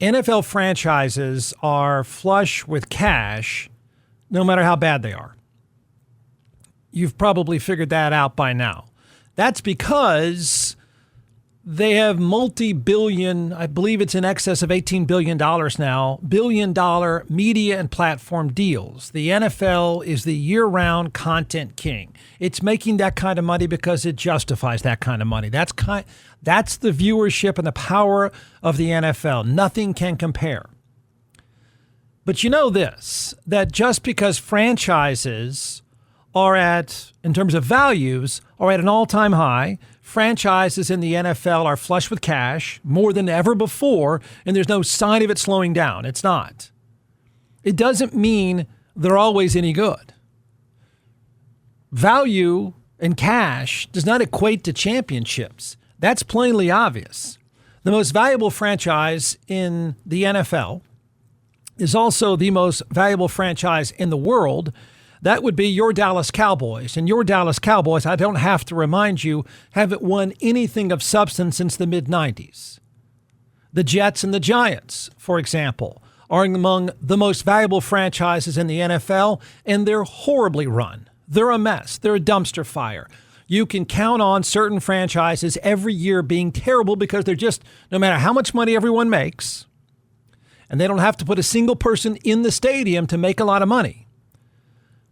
NFL franchises are flush with cash no matter how bad they are. You've probably figured that out by now. That's because they have multi-billion, I believe it's in excess of $18 billion now, billion-dollar media and platform deals. The NFL is the year-round content king. It's making that kind of money because it justifies that kind of money. That's the viewership and the power of the NFL. Nothing can compare. But you know this, that just because franchises are at, in terms of values, are at an all-time high, franchises in the NFL are flush with cash more than ever before, and there's no sign of it slowing down. It's not. It doesn't mean they're always any good. Value and cash does not equate to championships. That's plainly obvious. The most valuable franchise in the NFL is also the most valuable franchise in the world. That would be your Dallas Cowboys. And your Dallas Cowboys, I don't have to remind you, haven't won anything of substance since the mid-90s. The Jets and the Giants, for example, are among the most valuable franchises in the NFL, and they're horribly run. They're a mess. They're a dumpster fire. You can count on certain franchises every year being terrible because they're just, no matter how much money everyone makes, and they don't have to put a single person in the stadium to make a lot of money.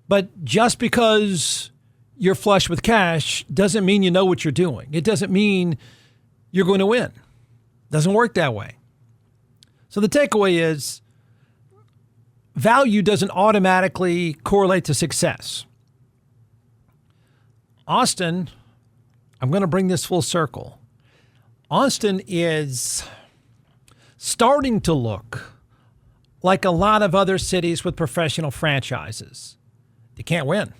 But just because you're flush with cash doesn't mean you know what you're doing. It doesn't mean you're going to win. It doesn't work that way. So the takeaway is value doesn't automatically correlate to success. Austin, I'm going to bring this full circle. Austin is starting to look like a lot of other cities with professional franchises. You can't win.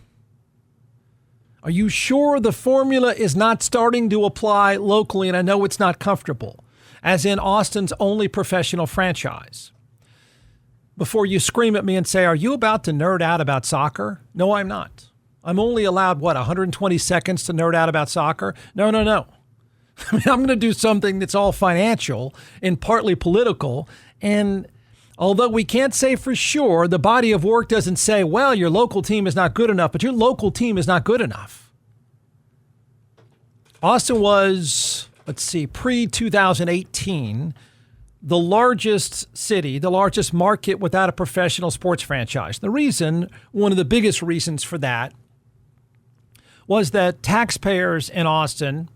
Are you sure the formula is not starting to apply locally? And I know it's not comfortable, as in Austin's only professional franchise. Before you scream at me and say, are you about to nerd out about soccer? No, I'm not. I'm only allowed, 120 seconds to nerd out about soccer? No. I mean, I'm going to do something that's all financial and partly political. And although we can't say for sure, the body of work doesn't say, well, your local team is not good enough, but your local team is not good enough. Austin was, pre-2018, the largest city, the largest market without a professional sports franchise. The reason, one of the biggest reasons for that, was that taxpayers in Austin,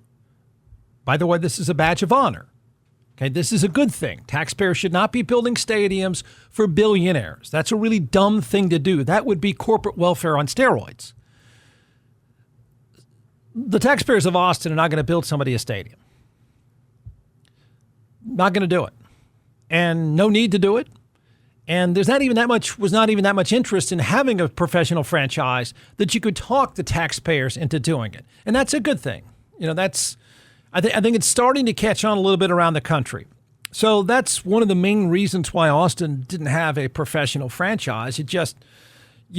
by the way, this is a badge of honor. Okay, this is a good thing. Taxpayers should not be building stadiums for billionaires. That's a really dumb thing to do. That would be corporate welfare on steroids. The taxpayers of Austin are not going to build somebody a stadium. Not going to do it. And no need to do it. And was not even that much interest in having a professional franchise that you could talk the taxpayers into doing it. And that's a good thing. I think it's starting to catch on a little bit around the country. So that's one of the main reasons why Austin didn't have a professional franchise. It just,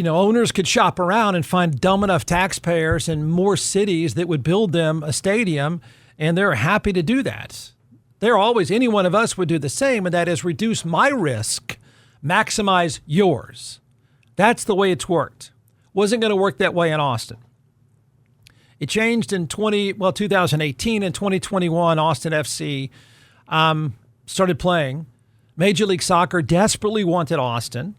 owners could shop around and find dumb enough taxpayers in more cities that would build them a stadium, and they're happy to do that. Any one of us would do the same, and that is reduce my risk, maximize yours. That's the way it's worked. Wasn't going to work that way in Austin. It changed in 2018 and 2021. Austin FC started playing. Major League Soccer desperately wanted Austin.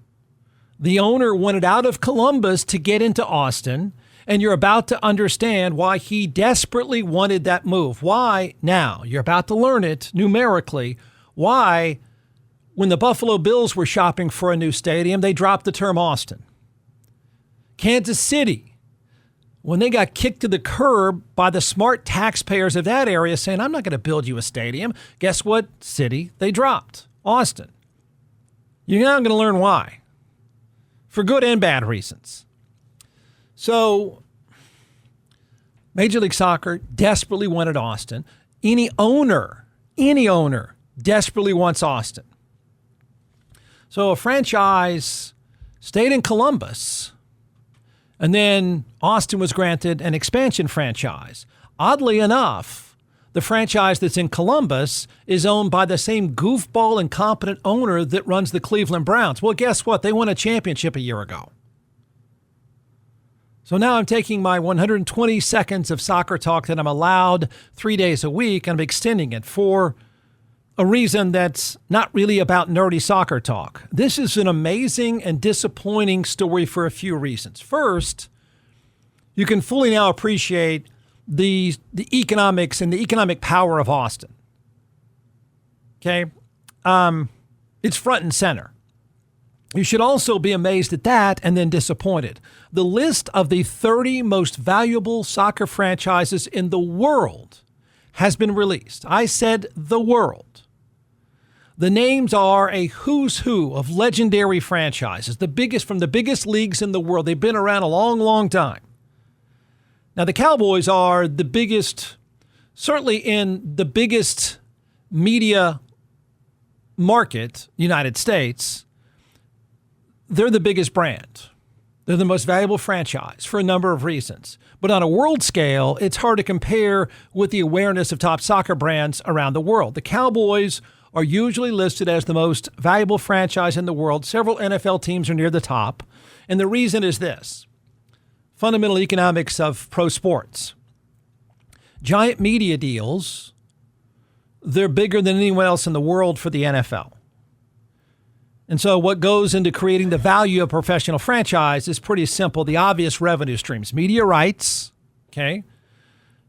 The owner wanted out of Columbus to get into Austin, and you're about to understand why he desperately wanted that move. Why now? You're about to learn it numerically. Why, when the Buffalo Bills were shopping for a new stadium, they dropped the term Austin. Kansas City, when they got kicked to the curb by the smart taxpayers of that area saying, I'm not going to build you a stadium. Guess what city they dropped? Austin. You're now going to learn why. For good and bad reasons. So, Major League Soccer desperately wanted Austin. Any owner desperately wants Austin. So a franchise stayed in Columbus, and then Austin was granted an expansion franchise. Oddly enough, The franchise that's in Columbus is owned by the same goofball, incompetent owner that runs the Cleveland Browns. Well, guess what? They won a championship a year ago. So now I'm taking my 120 seconds of soccer talk that I'm allowed 3 days a week, and I'm extending it for a reason that's not really about nerdy soccer talk. This is an amazing and disappointing story for a few reasons. First, you can fully now appreciate the economics and the economic power of Austin. Okay? It's front and center. You should also be amazed at that and then disappointed. The list of the 30 most valuable soccer franchises in the world has been released. I said the world. The names are a who's who of legendary franchises, from the biggest leagues in the world. They've been around a long, long time. Now, the Cowboys are the biggest, certainly in the biggest media market, United States. They're the biggest brand. They're the most valuable franchise for a number of reasons. But on a world scale, it's hard to compare with the awareness of top soccer brands around the world. The Cowboys are usually listed as the most valuable franchise in the world. Several NFL teams are near the top. And the reason is this: fundamental economics of pro sports. Giant media deals, they're bigger than anyone else in the world for the NFL. And so what goes into creating the value of a professional franchise is pretty simple. The obvious revenue streams: media rights, okay,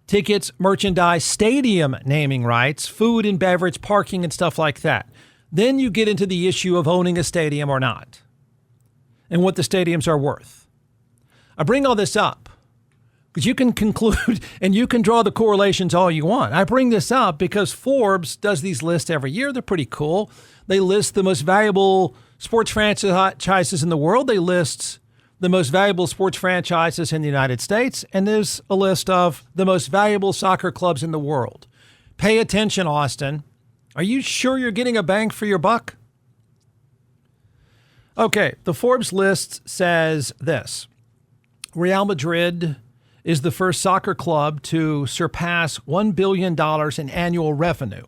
tickets, merchandise, stadium naming rights, food and beverage, parking, and stuff like that. Then you get into the issue of owning a stadium or not and what the stadiums are worth. I bring all this up because you can conclude and you can draw the correlations all you want. I bring this up because Forbes does these lists every year. They're pretty cool. They list the most valuable sports franchises in the world. They list the most valuable sports franchises in the United States. And there's a list of the most valuable soccer clubs in the world. Pay attention, Austin. Are you sure you're getting a bang for your buck? Okay, the Forbes list says this: Real Madrid is the first soccer club to surpass $1 billion in annual revenue.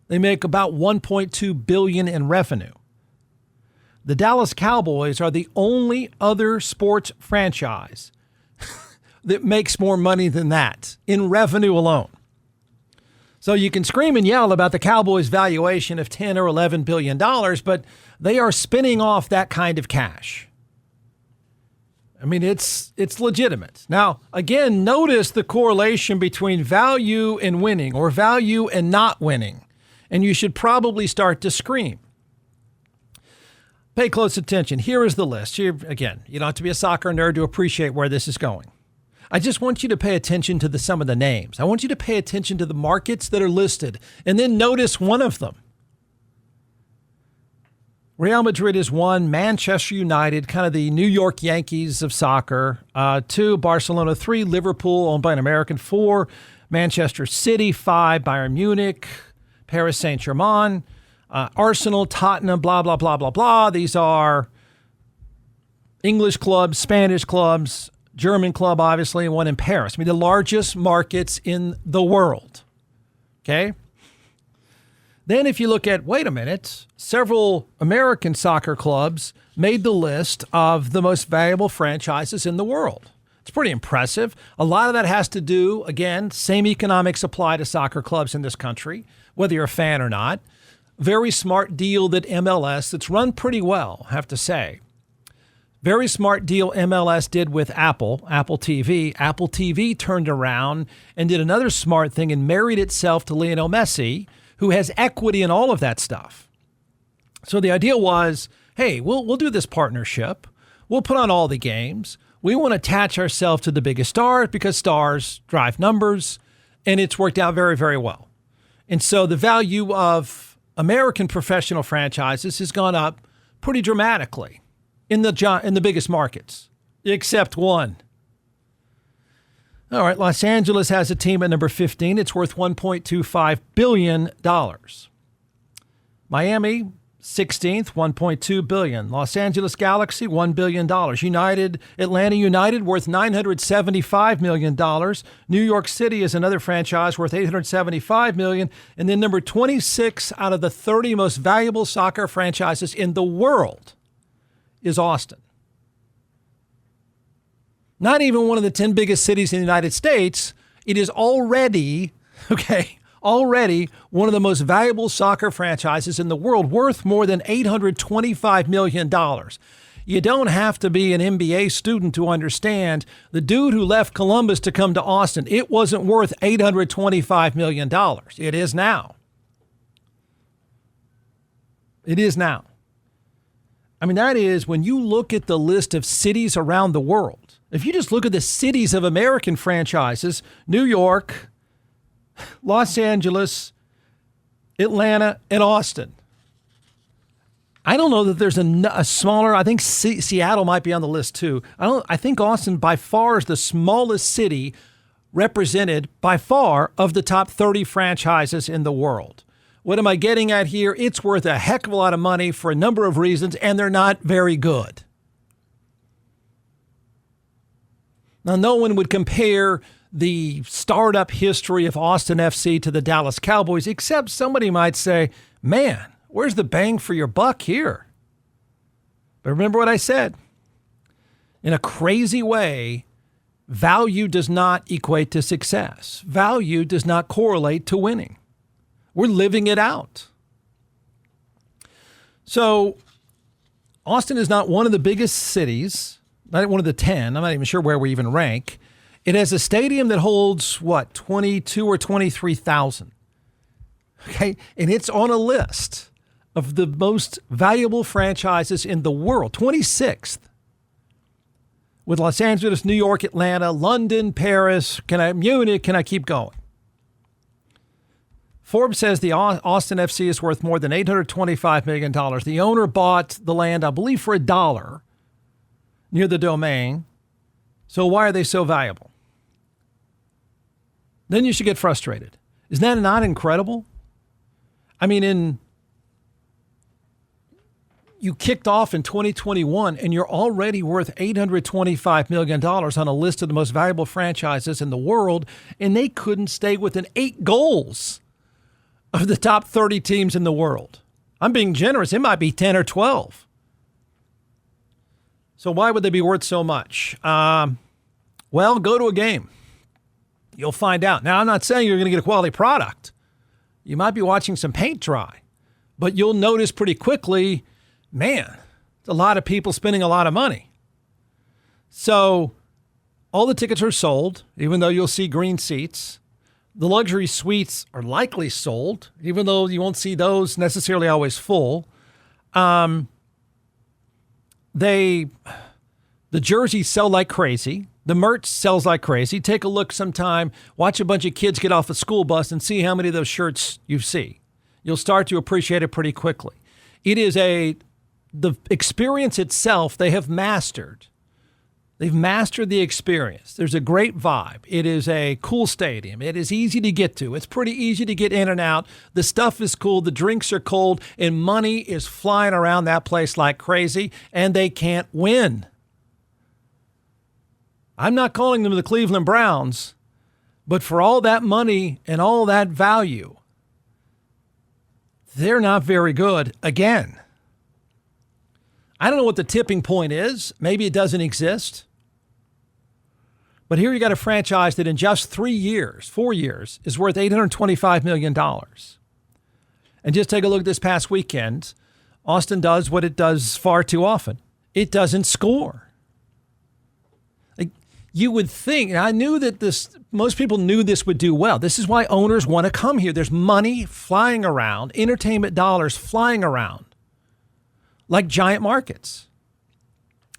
They make about $1.2 billion in revenue. The Dallas Cowboys are the only other sports franchise that makes more money than that in revenue alone. So you can scream and yell about the Cowboys' valuation of $10 or $11 billion, but they are spinning off that kind of cash. I mean, it's legitimate. Now, again, notice the correlation between value and winning or value and not winning. And you should probably start to scream. Pay close attention. Here is the list. Here, again, you don't have to be a soccer nerd to appreciate where this is going. I just want you to pay attention to some of the names. I want you to pay attention to the markets that are listed and then notice one of them. Real Madrid is one, Manchester United, kind of the New York Yankees of soccer. 2, Barcelona. 3, Liverpool, owned by an American. 4, Manchester City. 5, Bayern Munich. Paris Saint-Germain, Arsenal, Tottenham, blah, blah, blah, blah, blah. These are English clubs, Spanish clubs, German club, obviously, and one in Paris. I mean, the largest markets in the world. Okay? Then if you look at, wait a minute, several American soccer clubs made the list of the most valuable franchises in the world. It's pretty impressive. A lot of that has to do, again, same economics apply to soccer clubs in this country, whether you're a fan or not. Very smart deal that MLS, that's run pretty well, I have to say. Very smart deal MLS did with Apple TV. Apple TV turned around and did another smart thing and married itself to Lionel Messi, who has equity in all of that stuff. So the idea was, hey, we'll do this partnership. We'll put on all the games. We want to attach ourselves to the biggest stars because stars drive numbers, and it's worked out very, very well. And so the value of American professional franchises has gone up pretty dramatically in the biggest markets, except one. All right, Los Angeles has a team at number 15. It's worth $1.25 billion. Miami, 16th, $1.2 billion. Los Angeles Galaxy, $1 billion. Atlanta United, worth $975 million. New York City is another franchise worth $875 million. And then number 26 out of the 30 most valuable soccer franchises in the world is Austin. Not even one of the 10 biggest cities in the United States. It is already one of the most valuable soccer franchises in the world, worth more than $825 million. You don't have to be an MBA student to understand the dude who left Columbus to come to Austin, it wasn't worth $825 million. It is now. It is now. I mean, that is when you look at the list of cities around the world. If you just look at the cities of American franchises, New York, Los Angeles, Atlanta, and Austin. I don't know that there's a smaller, I think Seattle might be on the list too. I think Austin by far is the smallest city represented by far of the top 30 franchises in the world. What am I getting at here? It's worth a heck of a lot of money for a number of reasons, and they're not very good. Now, no one would compare the startup history of Austin FC to the Dallas Cowboys, except somebody might say, man, where's the bang for your buck here? But remember what I said. In a crazy way, value does not equate to success. Value does not correlate to winning. We're living it out. So Austin is not one of the biggest cities, not one of the 10. I'm not even sure where we even rank. It has a stadium that holds, 22 or 23,000. Okay? And it's on a list of the most valuable franchises in the world, 26th. With Los Angeles, New York, Atlanta, London, Paris, Munich, can I keep going? Forbes says the Austin FC is worth more than $825 million. The owner bought the land, I believe, for $1 near the domain. So why are they so valuable? Then you should get frustrated. Isn't that not incredible? I mean, you kicked off in 2021 and you're already worth $825 million on a list of the most valuable franchises in the world, and they couldn't stay within 8 goals of the top 30 teams in the world. I'm being generous. It might be 10 or 12. So why would they be worth so much? Well, go to a game. You'll find out. Now, I'm not saying you're going to get a quality product. You might be watching some paint dry, but you'll notice pretty quickly, man, it's a lot of people spending a lot of money. So all the tickets are sold, even though you'll see green seats. The luxury suites are likely sold, even though you won't see those necessarily always full. The jerseys sell like crazy. The merch sells like crazy. Take a look sometime. Watch a bunch of kids get off a school bus and see how many of those shirts you see. You'll start to appreciate it pretty quickly. It is the experience itself they have mastered. They've mastered the experience. There's a great vibe. It is a cool stadium. It is easy to get to. It's pretty easy to get in and out. The stuff is cool. The drinks are cold. And money is flying around that place like crazy. And they can't win. I'm not calling them the Cleveland Browns. But for all that money and all that value, they're not very good again. I don't know what the tipping point is. Maybe it doesn't exist. But here you got a franchise that in just 4 years, is worth $825 million. And just take a look at this past weekend. Austin does what it does far too often. It doesn't score. Like, you would think, and I knew that most people knew this would do well. This is why owners want to come here. There's money flying around, entertainment dollars flying around like giant markets.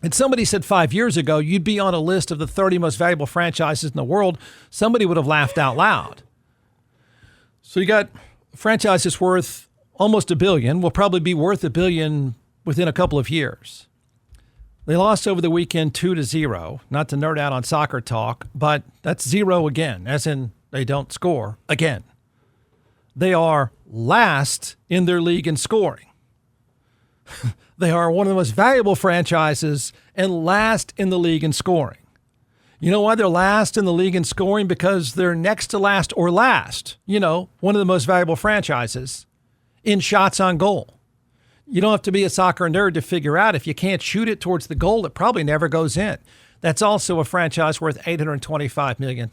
And somebody said 5 years ago, you'd be on a list of the 30 most valuable franchises in the world. Somebody would have laughed out loud. So you got franchises worth almost $1 billion, will probably be worth $1 billion within a couple of years. They lost over the weekend 2-0, not to nerd out on soccer talk, but that's 0 again, as in they don't score again. They are last in their league in scoring. They are one of the most valuable franchises and last in the league in scoring. You know why they're last in the league in scoring? Because they're next to last or last, one of the most valuable franchises in shots on goal. You don't have to be a soccer nerd to figure out if you can't shoot it towards the goal, it probably never goes in. That's also a franchise worth $825 million.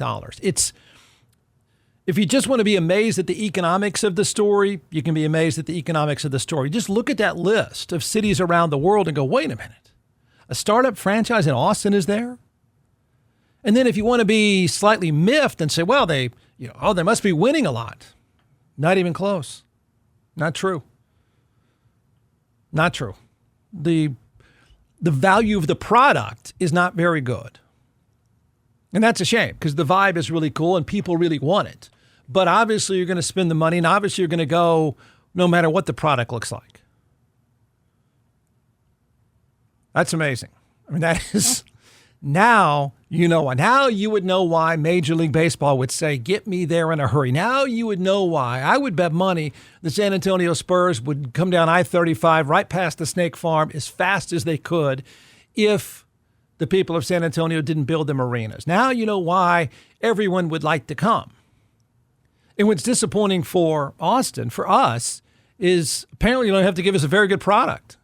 If you just want to be amazed at the economics of the story, you can be amazed at the economics of the story. Just look at that list of cities around the world and go, wait a minute, a startup franchise in Austin is there? And then if you want to be slightly miffed and say, well, they must be winning a lot. Not even close. Not true. Not true. The value of the product is not very good. And that's a shame because the vibe is really cool and people really want it. But obviously you're going to spend the money and obviously you're going to go no matter what the product looks like. That's amazing. I mean, that is... Now you know why. Now you would know why Major League Baseball would say, get me there in a hurry. Now you would know why. I would bet money the San Antonio Spurs would come down I-35 right past the Snake Farm as fast as they could if the people of San Antonio didn't build them arenas. Now you know why everyone would like to come. And what's disappointing for Austin, for us, is apparently you don't have to give us a very good product.